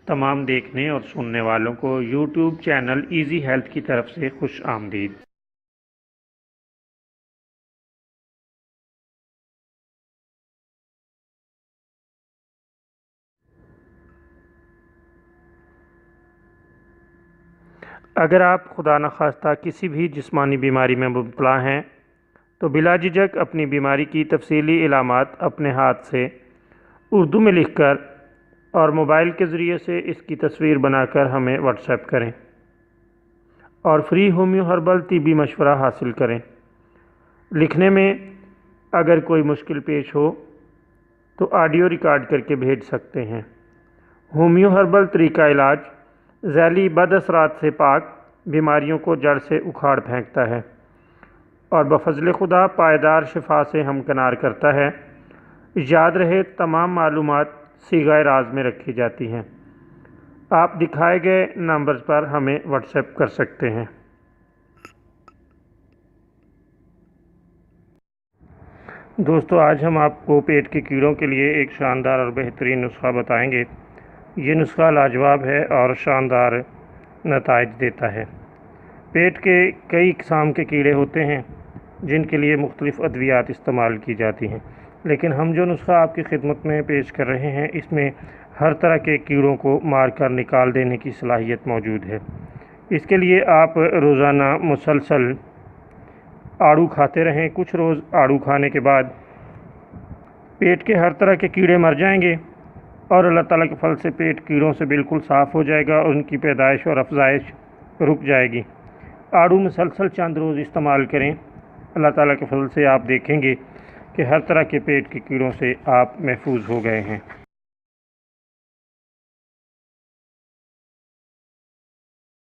तमाम देखने और सुनने वालों को यूट्यूब चैनल इजी हेल्थ की तरफ से खुश आमदीद। अगर आप खुदा न खास्ता किसी भी जिस्मानी बीमारी में मुब्तला हैं तो बिला झिझक अपनी बीमारी की तफसीली इलामात अपने हाथ से उर्दू में लिखकर और मोबाइल के ज़रिए से इसकी तस्वीर बनाकर हमें व्हाट्सएप करें और फ्री होम्यो हर्बल तिब्बी मशवरा हासिल करें। लिखने में अगर कोई मुश्किल पेश हो तो ऑडियो रिकॉर्ड करके भेज सकते हैं। होम्यो हर्बल तरीका इलाज ज़ैली बदअसरात से पाक बीमारियों को जड़ से उखाड़ फेंकता है और बफज़ल खुदा पायदार शिफा से हमकनार करता है। याद रहे, तमाम मालूमात सीगा राज में रखी जाती हैं। आप दिखाए गए नंबर पर हमें व्हाट्सएप कर सकते हैं। दोस्तों, आज हम आपको पेट के कीड़ों के लिए एक शानदार और बेहतरीन नुस्खा बताएंगे। ये नुस्खा लाजवाब है और शानदार नताइज देता है। पेट के कई किस्म के कीड़े होते हैं जिनके लिए मुख्तलिफ़ अद्वियात इस्तेमाल की जाती हैं, लेकिन हम जो नुस्खा आपकी खिदमत में पेश कर रहे हैं इसमें हर तरह के कीड़ों को मार कर निकाल देने की सलाहियत मौजूद है। इसके लिए आप रोज़ाना मुसलसल आड़ू खाते रहें। कुछ रोज़ आड़ू खाने के बाद पेट के हर तरह के कीड़े मर जाएंगे और अल्लाह ताला के फल से पेट कीड़ों से बिल्कुल साफ़ हो जाएगा और उनकी पैदाइश और अफजाइश रुक जाएगी। आड़ू मुसलसल चंद रोज़ इस्तेमाल करें। अल्लाह ताला के फल से आप देखेंगे कि हर तरह के पेट के कीड़ों से आप महफूज हो गए हैं।